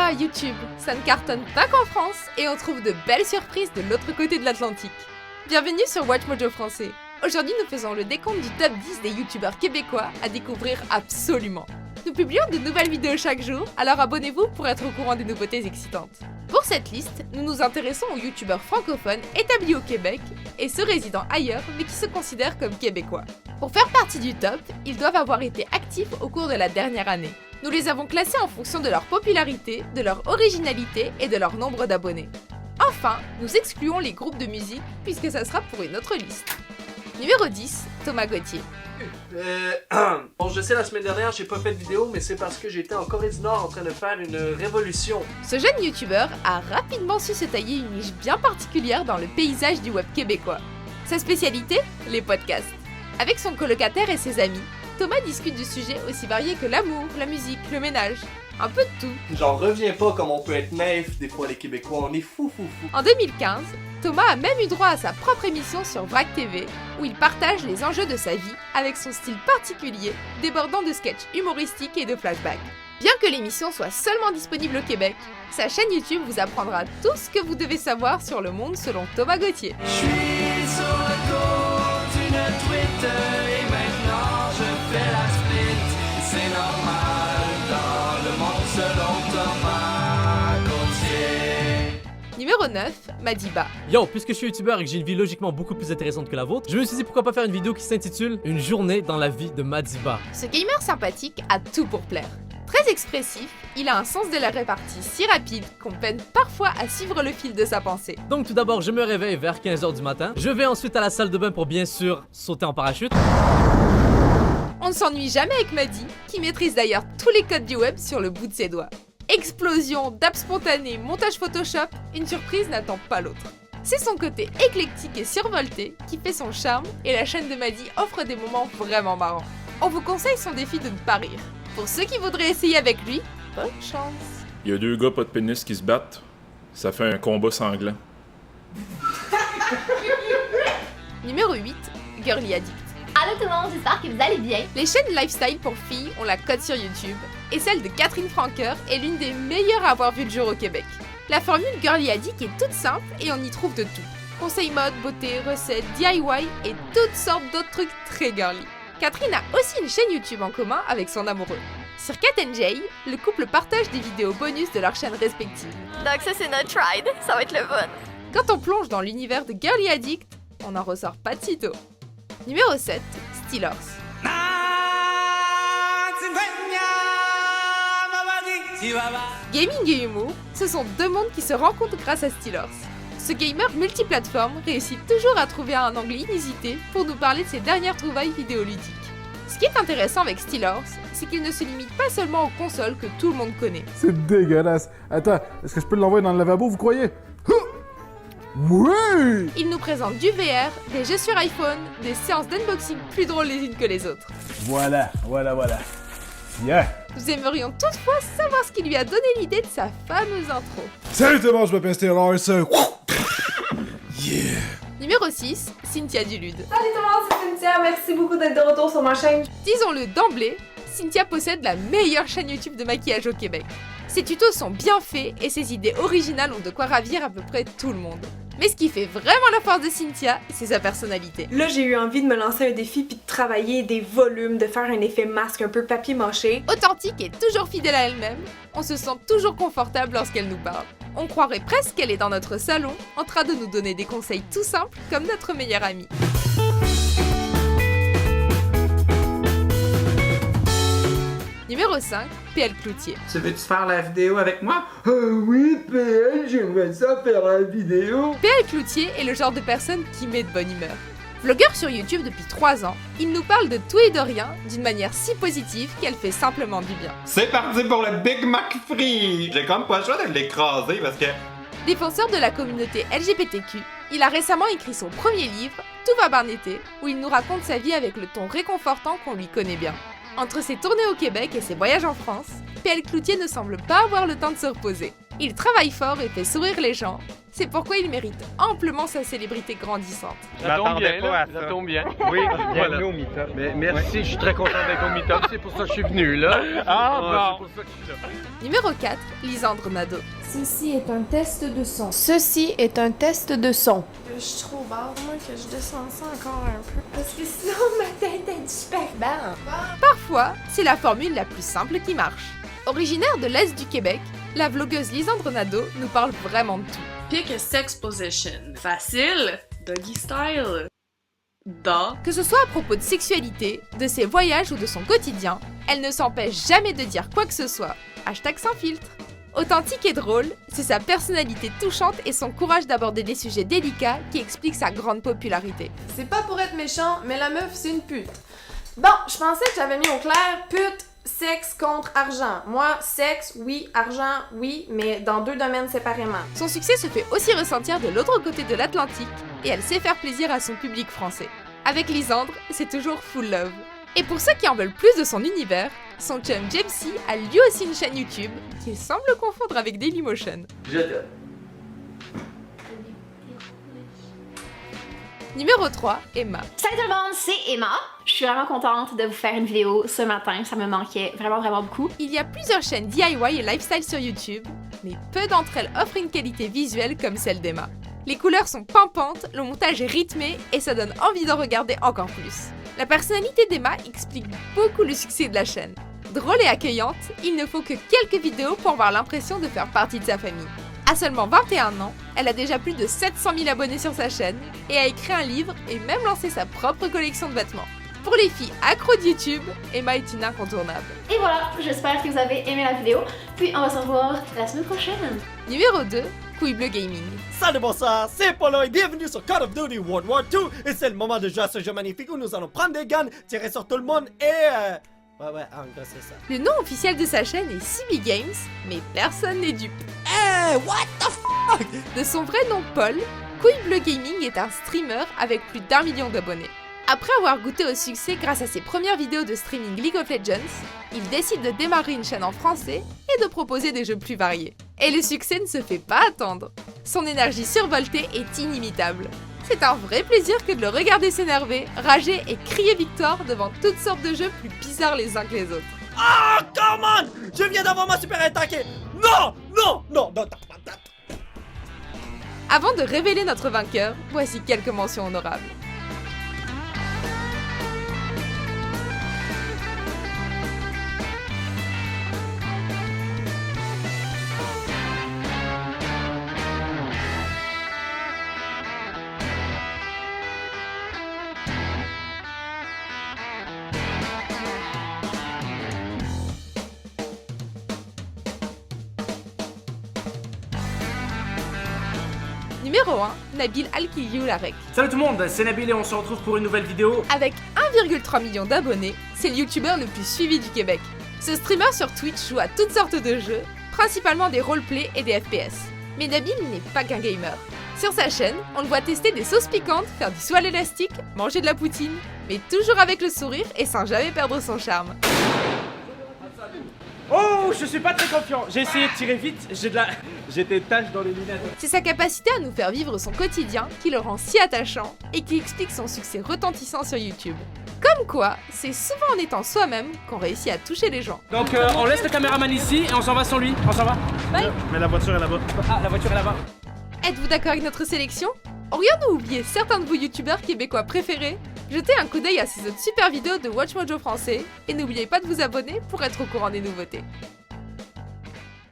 Ah, YouTube, ça ne cartonne pas qu'en France et on trouve de belles surprises de l'autre côté de l'Atlantique. Bienvenue sur Watch Mojo Français. Aujourd'hui, nous faisons le décompte du top 10 des youtubeurs québécois à découvrir absolument. Nous publions de nouvelles vidéos chaque jour, alors abonnez-vous pour être au courant des nouveautés excitantes. Pour cette liste, nous nous intéressons aux youtubeurs francophones établis au Québec et ceux résidant ailleurs mais qui se considèrent comme québécois. Pour faire partie du top, ils doivent avoir été actifs au cours de la dernière année. Nous les avons classés en fonction de leur popularité, de leur originalité et de leur nombre d'abonnés. Enfin, nous excluons les groupes de musique puisque ça sera pour une autre liste. Numéro 10, Thomas Gauthier. Bon, je sais, la semaine dernière, j'ai pas fait de vidéo, mais c'est parce que j'étais en Corée du Nord en train de faire une révolution. Ce jeune youtubeur a rapidement su se tailler une niche bien particulière dans le paysage du web québécois. Sa spécialité, les podcasts. Avec son colocataire et ses amis, Thomas discute du sujet aussi varié que l'amour, la musique, le ménage. Un peu de tout. J'en reviens pas comme on peut être naïf des fois les Québécois, on est fou. En 2015, Thomas a même eu droit à sa propre émission sur VRAC TV, où il partage les enjeux de sa vie avec son style particulier, débordant de sketchs humoristiques et de flashbacks. Bien que l'émission soit seulement disponible au Québec, sa chaîne YouTube vous apprendra tout ce que vous devez savoir sur le monde selon Thomas Gauthier. Je suis sur le compte d'une Twitter et maintenant je fais la split. C'est normal dans le monde selon Thomas Gauthier. Numéro 9, Madiba. Yo, puisque je suis youtubeur et que j'ai une vie logiquement beaucoup plus intéressante que la vôtre, je me suis dit pourquoi pas faire une vidéo qui s'intitule Une journée dans la vie de Madiba. Ce gamer sympathique a tout pour plaire. Très expressif, il a un sens de la répartie si rapide qu'on peine parfois à suivre le fil de sa pensée. Donc tout d'abord, je me réveille vers 15h du matin. Je vais ensuite à la salle de bain pour bien sûr sauter en parachute. On ne s'ennuie jamais avec Madi, qui maîtrise d'ailleurs tous les codes du web sur le bout de ses doigts. Explosion, dab spontané, montage Photoshop, une surprise n'attend pas l'autre. C'est son côté éclectique et survolté qui fait son charme et la chaîne de Madi offre des moments vraiment marrants. On vous conseille son défi de ne pas rire. Pour ceux qui voudraient essayer avec lui, bonne chance. Il y a deux gars pas de pénis qui se battent. Ça fait un combat sanglant. Numéro 8, Girly Addict. Allô tout le monde, j'espère que vous allez bien. Les chaînes lifestyle pour filles ont la cote sur YouTube et celle de Catherine Francoeur est l'une des meilleures à avoir vu le jour au Québec. La formule Girly Addict est toute simple et on y trouve de tout. Conseils mode, beauté, recettes, DIY et toutes sortes d'autres trucs très girly. Catherine a aussi une chaîne YouTube en commun avec son amoureux. Sur Cat & Jay, le couple partage des vidéos bonus de leurs chaînes respectives. Donc ça c'est notre ride, ça va être le fun. Quand on plonge dans l'univers de Girly Addict, on n'en ressort pas de sitôt. Numéro 7, Steelers. Gaming et humour, ce sont deux mondes qui se rencontrent grâce à Steelers. Ce gamer multiplateforme réussit toujours à trouver un angle inusité pour nous parler de ses dernières trouvailles vidéoludiques. Ce qui est intéressant avec Steelers, c'est qu'il ne se limite pas seulement aux consoles que tout le monde connaît. C'est dégueulasse. Attends, est-ce que je peux l'envoyer dans le lavabo, vous croyez? Oui! Il nous présente du VR, des jeux sur iPhone, des séances d'unboxing plus drôles les unes que les autres. Voilà. Yeah! Nous aimerions toutefois savoir ce qui lui a donné l'idée de sa fameuse intro. Salut tout le monde, je m'appelle Steelers. Yeah! Numéro 6, Cynthia Dulude. Salut tout le monde, c'est Cynthia, merci beaucoup d'être de retour sur ma chaîne. Disons-le d'emblée, Cynthia possède la meilleure chaîne YouTube de maquillage au Québec. Ses tutos sont bien faits et ses idées originales ont de quoi ravir à peu près tout le monde. Mais ce qui fait vraiment la force de Cynthia, c'est sa personnalité. Là, j'ai eu envie de me lancer un défi puis de travailler des volumes, de faire un effet masque un peu papier mâché. Authentique et toujours fidèle à elle-même, on se sent toujours confortable lorsqu'elle nous parle. On croirait presque qu'elle est dans notre salon, en train de nous donner des conseils tout simples comme notre meilleure amie. Numéro 5, PL Cloutier. Tu veux-tu faire la vidéo avec moi? Oui, PL, j'aimerais ça faire la vidéo. PL Cloutier est le genre de personne qui met de bonne humeur. Vlogueur sur YouTube depuis 3 ans, il nous parle de tout et de rien d'une manière si positive qu'elle fait simplement du bien. C'est parti pour le Big Mac Free! J'ai comme pas le choix de l'écraser parce que... Défenseur de la communauté LGBTQ, il a récemment écrit son premier livre, Tout va bien été, où il nous raconte sa vie avec le ton réconfortant qu'on lui connaît bien. Entre ses tournées au Québec et ses voyages en France, PL Cloutier ne semble pas avoir le temps de se reposer. Il travaille fort et fait sourire les gens. C'est pourquoi il mérite amplement sa célébrité grandissante. Ça tombe bien, là. Ça tombe bien. Oui, bienvenue au Meetup. Mais merci, je suis très content d'être au Meetup. C'est pour ça que je suis venu, là. Ah, bon. C'est pour ça que je suis là. Numéro 4, Lisandre Nadeau. Ceci est un test de son. Ceci est un test de son. Je suis trop barre, moi, que je descends ça encore un peu. Parce que sinon, ma tête est super barre. Parfois, c'est la formule la plus simple qui marche. Originaire de l'Est du Québec, la vlogueuse Lisandre Nadeau nous parle vraiment de tout. Pick a sex position. Facile. Doggy style. Que ce soit à propos de sexualité, de ses voyages ou de son quotidien, elle ne s'empêche jamais de dire quoi que ce soit. Hashtag sans filtre. Authentique et drôle, c'est sa personnalité touchante et son courage d'aborder des sujets délicats qui expliquent sa grande popularité. C'est pas pour être méchant, mais la meuf, c'est une pute. Bon, je pensais que j'avais mis au clair pute, sexe contre argent. Moi, sexe, oui, argent, oui, mais dans 2 domaines séparément. Son succès se fait aussi ressentir de l'autre côté de l'Atlantique et elle sait faire plaisir à son public français. Avec Lisandre, c'est toujours full love. Et pour ceux qui en veulent plus de son univers, son chum Jamesy a lui aussi une chaîne YouTube qu'il semble confondre avec Dailymotion. Je t'aime. Numéro 3, Emma. Salut tout le monde, c'est Emma. Je suis vraiment contente de vous faire une vidéo ce matin, ça me manquait vraiment beaucoup. Il y a plusieurs chaînes DIY et lifestyle sur YouTube, mais peu d'entre elles offrent une qualité visuelle comme celle d'Emma. Les couleurs sont pimpantes, le montage est rythmé et ça donne envie d'en regarder encore plus. La personnalité d'Emma explique beaucoup le succès de la chaîne. Drôle et accueillante, il ne faut que quelques vidéos pour avoir l'impression de faire partie de sa famille. À seulement 21 ans, elle a déjà plus de 700 000 abonnés sur sa chaîne et a écrit un livre et même lancé sa propre collection de vêtements. Pour les filles accros de YouTube, Emma est une incontournable. Et voilà, j'espère que vous avez aimé la vidéo, puis on va se revoir la semaine prochaine. Numéro 2, Couille Bleu Gaming. Salut bonsoir, c'est Polo et bienvenue sur Call of Duty World War 2 et c'est le moment de jouer à ce jeu magnifique où nous allons prendre des guns, tirer sur tout le monde et Ouais, en gros, c'est ça. Le nom officiel de sa chaîne est CB Games, mais personne n'est dupe. What the fuck? De son vrai nom Paul, Couille Bleu Gaming est un streamer avec plus d'1 million d'abonnés. Après avoir goûté au succès grâce à ses premières vidéos de streaming League of Legends, il décide de démarrer une chaîne en français et de proposer des jeux plus variés. Et le succès ne se fait pas attendre. Son énergie survoltée est inimitable. C'est un vrai plaisir que de le regarder s'énerver, rager et crier victoire devant toutes sortes de jeux plus bizarres les uns que les autres. Ah, come on! Je viens d'avoir ma super attaquée! Non! Avant de révéler notre vainqueur, voici quelques mentions honorables. Numéro 1, Nabil Al-Kiliou-Larek. Salut tout le monde, c'est Nabil et on se retrouve pour une nouvelle vidéo. Avec 1,3 million d'abonnés, c'est le youtubeur le plus suivi du Québec. Ce streamer sur Twitch joue à toutes sortes de jeux, principalement des roleplay et des FPS. Mais Nabil n'est pas qu'un gamer. Sur sa chaîne, on le voit tester des sauces piquantes, faire du saut à l'élastique, manger de la poutine, mais toujours avec le sourire et sans jamais perdre son charme. Oh, je suis pas très confiant. J'ai essayé de tirer vite, j'ai des taches dans les lunettes. C'est sa capacité à nous faire vivre son quotidien qui le rend si attachant et qui explique son succès retentissant sur YouTube. Comme quoi, c'est souvent en étant soi-même qu'on réussit à toucher les gens. Donc on laisse le caméraman ici et on s'en va sans lui. On s'en va. Bye. Mais la voiture est là-bas. Ah, la voiture est là-bas. Êtes-vous d'accord avec notre sélection? Aurions-nous oublié certains de vos youtubeurs québécois préférés? Jetez un coup d'œil à ces autres super vidéos de Watch Mojo français et n'oubliez pas de vous abonner pour être au courant des nouveautés.